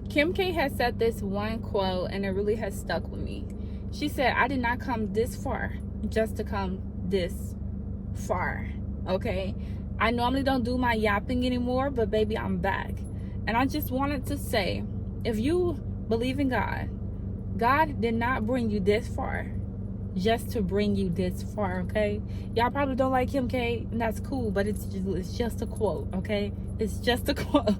Kim K has said this one quote, and it really has stuck with me. She said, I did not come this far just to come this far. Okay? I normally don't do my yapping anymore, but baby, I'm back. And I just wanted to say, if you believe in God, God did not bring you this far just to bring you this far, okay? Y'all probably don't like Kim K, and that's cool, but it's just a quote, okay? It's just a quote.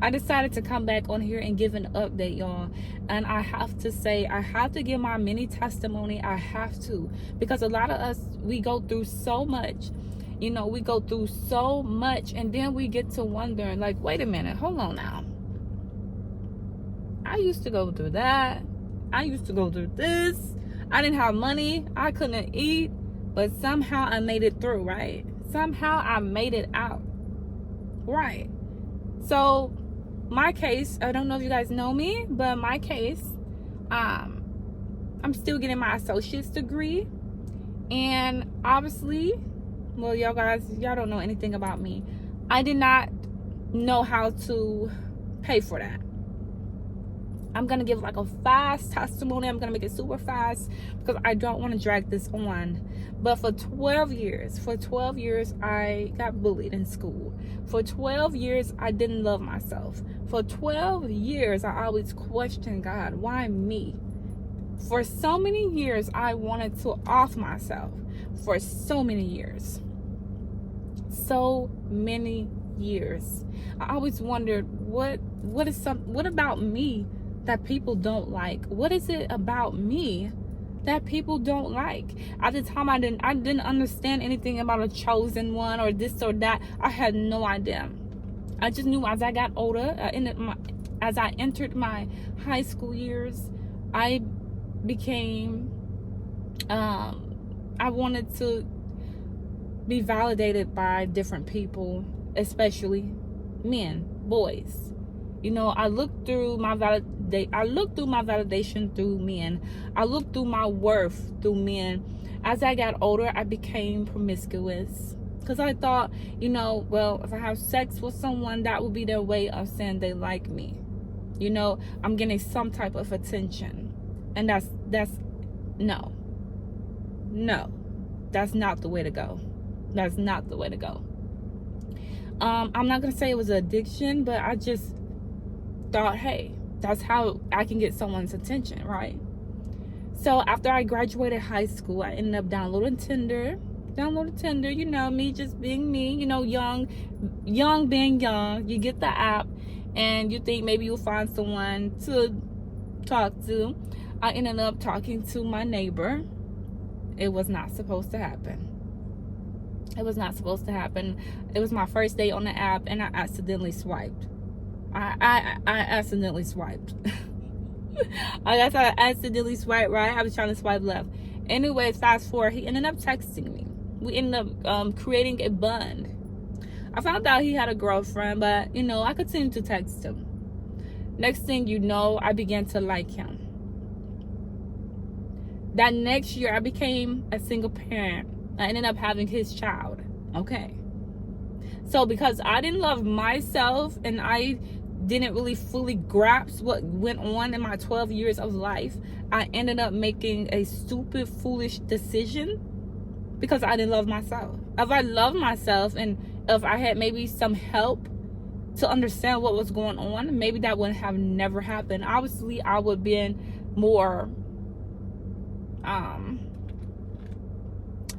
I decided to come back on here and give an update, y'all. And I have to say, I have to give my mini testimony. I have to. Because a lot of us, we go through so much. You know, we go through so much. And then we get to wondering, like, wait a minute. Hold on now. I used to go through that. I used to go through this. I didn't have money. I couldn't eat. But somehow I made it through, right? Somehow I made it out. Right. So my case, I don't know if you guys know me, but my case, I'm still getting my associate's degree. And obviously, well, y'all don't know anything about me. I did not know how to pay for that. I'm going to give like a fast testimony. I'm going to make it super fast because I don't want to drag this on. But for 12 years, I got bullied in school. For 12 years, I didn't love myself. For 12 years, I always questioned God, why me? For so many years, I wanted to off myself. For so many years. So many years. I always wondered, what about me that people don't like? What is it about me that people don't like? At the time, I didn't understand anything about a chosen one or this or that. I had no idea. I just knew as I got older, as I entered my high school years, I became, I wanted to be validated by different people, especially men, boys. You know, I looked through my validation through men. I looked through my worth through men. As I got older, I became promiscuous. Because I thought, you know, well, if I have sex with someone, that would be their way of saying they like me. You know, I'm getting some type of attention. And that's no. That's not the way to go. That's not the way to go. I'm not going to say it was an addiction, but I just thought, hey, that's how I can get someone's attention, right? So after I graduated high school, I ended up downloading Tinder, you know, me just being me, you know, young being young. You get the app and you think maybe you'll find someone to talk to. I ended up talking to my neighbor. It was not supposed to happen. It was not supposed to happen. It was my first day on the app and I accidentally swiped. I accidentally swiped. I guess I accidentally swiped right. I was trying to swipe left. Anyways, fast forward, he ended up texting me. We ended up creating a bond. I found out he had a girlfriend, but you know, I continued to text him. Next thing you know, I began to like him. That next year, I became a single parent. I ended up having his child. Okay. So because I didn't love myself and I didn't really fully grasp what went on in my 12 years of life, I ended up making a stupid, foolish decision because I didn't love myself. If I loved myself and if I had maybe some help to understand what was going on, maybe that would have never happened. Obviously, I would have been more, I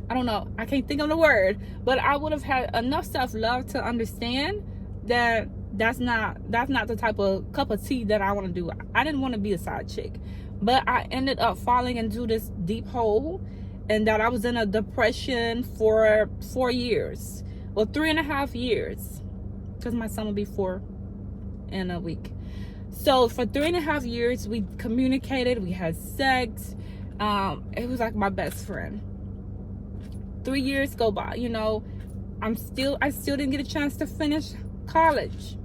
don't know, I can't think of the word, but I would have had enough self-love to understand that that's not the type of cup of tea that I want to do. I didn't want to be a side chick, but I ended up falling into this deep hole, and that I was in a depression for 4 years, well, 3.5 years, because my son will be 4 in a week. So for 3.5 years, we communicated, we had sex. It was like my best friend. 3 years go by, you know, I still didn't get a chance to finish college.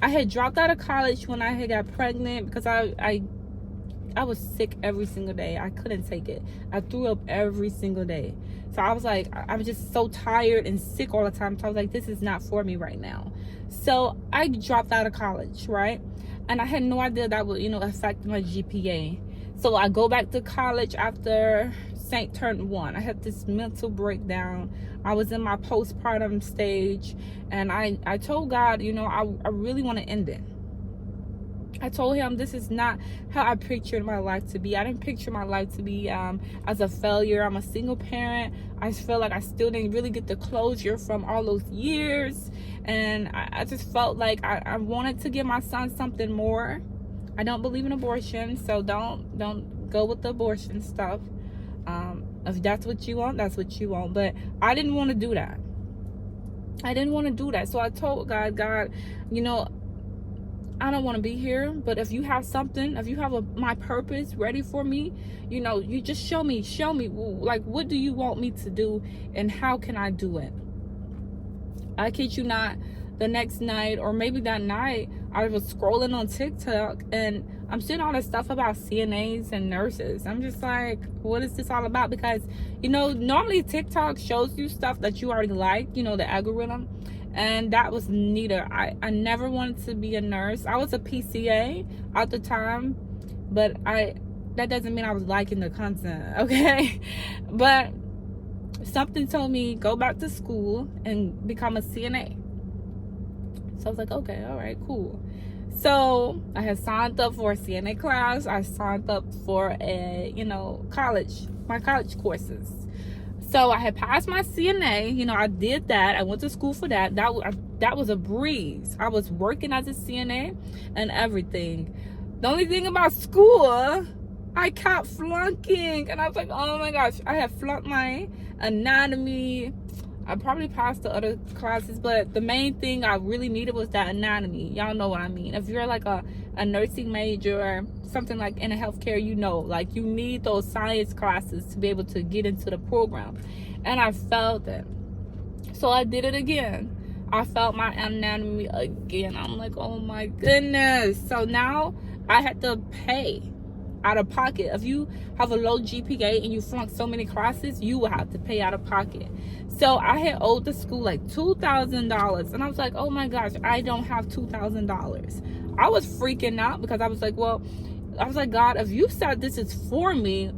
I had dropped out of college when I had got pregnant because I was sick every single day. I couldn't take it. I threw up every single day. So I was like, I was just so tired and sick all the time. So I was like, this is not for me right now. So I dropped out of college, right? And I had no idea that would, affect my GPA. So I go back to college after Saint turned 1. I had this mental breakdown. I was in my postpartum stage, and I told God, I really want to end it. I told him this is not how I pictured my life to be. I didn't picture my life to be as a failure. I'm a single parent. I feel like I still didn't really get the closure from all those years. And I just felt like I wanted to give my son something more. I don't believe in abortion, so don't go with the abortion stuff. If that's what you want, that's what you want. But I didn't want to do that. So I told God, I don't want to be here, but if you have something, if you have my purpose ready for me, you just show me, like, what do you want me to do and how can I do it? I kid you not, the next night, or maybe that night, I was scrolling on TikTok and I'm seeing all this stuff about CNAs and nurses. I'm just like, what is this all about? Because, normally TikTok shows you stuff that you already like, the algorithm. And that was neither. I never wanted to be a nurse. I was a PCA at the time, but that doesn't mean I was liking the content, okay? But something told me, go back to school and become a CNA. So I was like, okay, all right, cool. So I had signed up for a CNA class. I signed up for my college courses. So I had passed my CNA, I did that. I went to school for that. That was a breeze. I was working as a CNA and everything. The only thing about school, I kept flunking. And I was like, oh my gosh, I had flunked my anatomy. I probably passed the other classes, but the main thing I really needed was that anatomy. Y'all know what I mean. If you're like a nursing major or something like in a healthcare, like you need those science classes to be able to get into the program. And I felt it. So I did it again. I felt my anatomy again. I'm like, oh my goodness. So now I had to pay out of pocket. If you have a low GPA and you flunk so many classes, you will have to pay out of pocket. So I had owed the school like $2,000, and I was like, oh my gosh, I don't have $2,000. I was freaking out because I was like, God, if you said this is for me,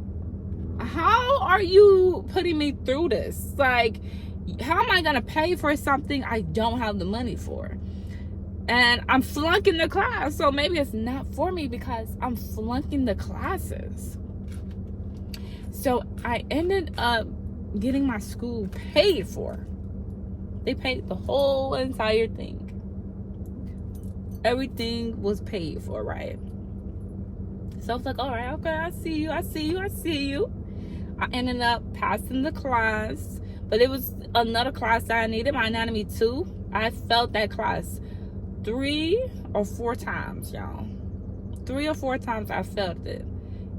how are you putting me through this? Like, how am I gonna pay for something I don't have the money for? And I'm flunking the class, so maybe it's not for me because I'm flunking the classes. So I ended up getting my school paid for. They paid the whole entire thing. Everything was paid for, right? So I was like, all right, okay, I see you. I ended up passing the class, but it was another class that I needed, my anatomy 2. I felt that class 3 or 4 times, y'all. 3 or 4 times I felt it.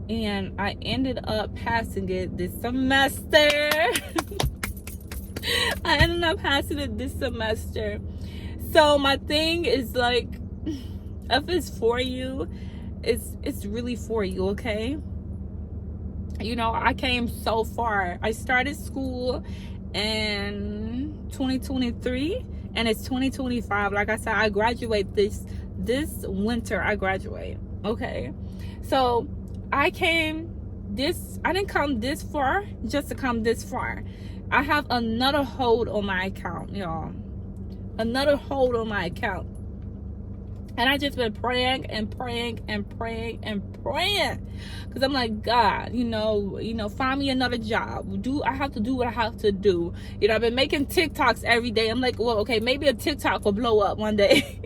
And I ended up passing it this semester. I ended up passing it this semester. So my thing is like, if it's for you, it's really for you, okay? I came so far. I started school in 2023 and it's 2025. Like I said, I graduate this winter. I graduate, okay? So I didn't come this far just to come this far. I have another hold on my account, y'all. Another hold on my account. And I just been praying and praying and praying and praying. Because I'm like, God, find me another job. I have to do what I have to do. I've been making TikToks every day. I'm like, well, okay, maybe a TikTok will blow up one day.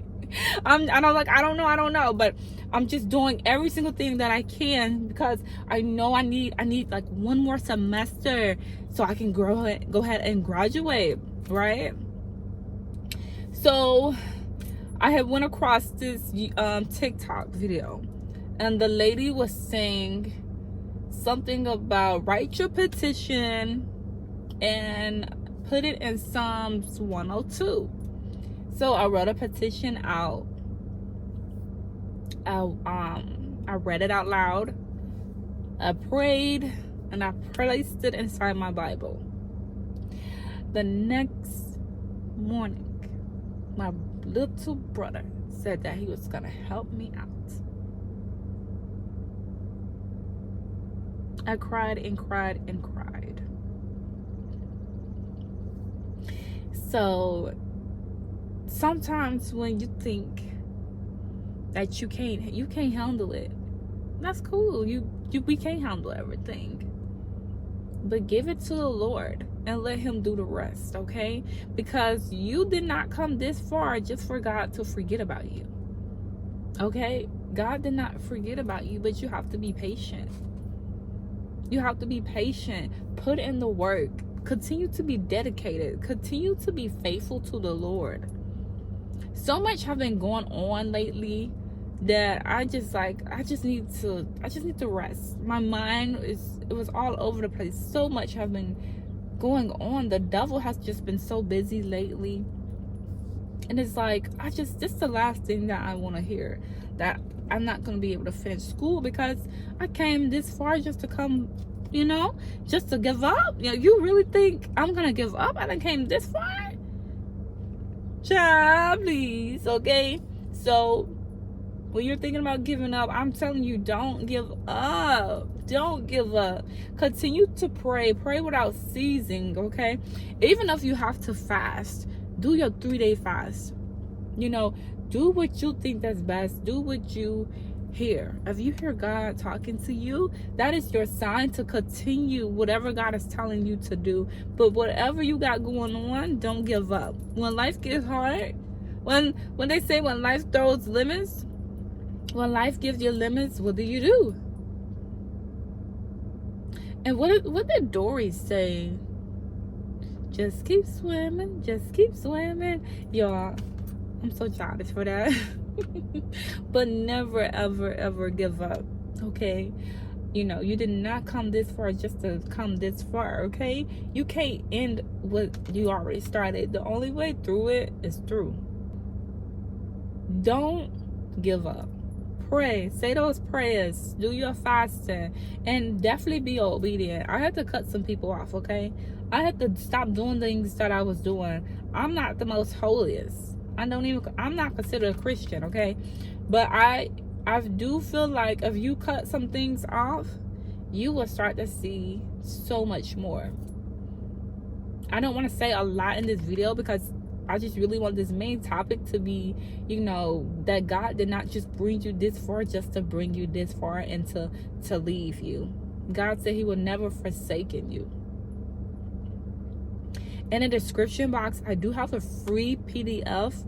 I don't know. But I'm just doing every single thing that I can because I know I need like one more semester so I can go ahead and graduate, right? So I had went across this TikTok video, and the lady was saying something about write your petition and put it in Psalms 102. So I wrote a petition out. I read it out loud. I prayed, and I placed it inside my Bible. The next morning, my little brother said that he was gonna help me out. I cried and cried and cried. So sometimes when you think that you can't handle it, that's cool. We can't handle everything. But give it to the Lord and let him do the rest, okay? Because you did not come this far just for God to forget about you. Okay? God did not forget about you, but you have to be patient. You have to be patient. Put in the work. Continue to be dedicated. Continue to be faithful to the Lord. So much have been going on lately that I just need to rest. My mind it was all over the place. So much have been going on. The devil has just been so busy lately. And it's like, this is the last thing that I want to hear, that I'm not going to be able to finish school because I came this far just to come, just to give up. You really think I'm going to give up? I done came this far? Child, please, okay? So when you're thinking about giving up, I'm telling you, don't give up. Don't give up. Continue to pray. Pray without ceasing, okay? Even if you have to fast, do your 3-day fast. Do what you think that's best. Do what you hear. If you hear God talking to you, that is your sign to continue whatever God is telling you to do. But whatever you got going on, don't give up. When life gets hard, when they say when life throws limits, when life gives you limits, what do? And what did Dory say? Just keep swimming. Just keep swimming. Y'all, I'm so childish for that. But never, ever, ever give up. Okay? You did not come this far just to come this far. Okay? You can't end what you already started. The only way through it is through. Don't give up. Pray, say those prayers, do your fasting, and definitely be obedient. I had to cut some people off, okay? I had to stop doing things that I was doing. I'm not the most holiest. I'm not considered a Christian, okay? But I do feel like if you cut some things off, you will start to see so much more. I don't want to say a lot in this video because I just really want this main topic to be, that God did not just bring you this far just to bring you this far and to leave you. God said he will never forsaken you. In the description box, I do have a free PDF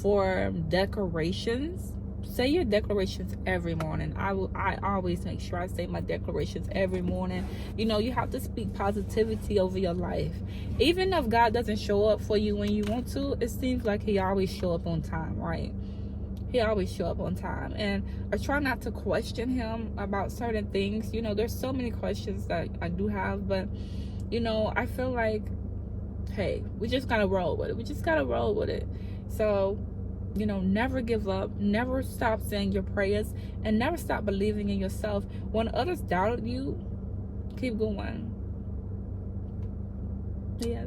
for declarations. Say your declarations every morning. I always make sure I say my declarations every morning. You have to speak positivity over your life. Even if God doesn't show up for you when you want to, it seems like he always show up on time, right? He always show up on time. And I try not to question him about certain things. There's so many questions that I do have, but I feel like, hey, we just gotta roll with it. So never give up, never stop saying your prayers, and never stop believing in yourself. When others doubted you, keep going. Yes.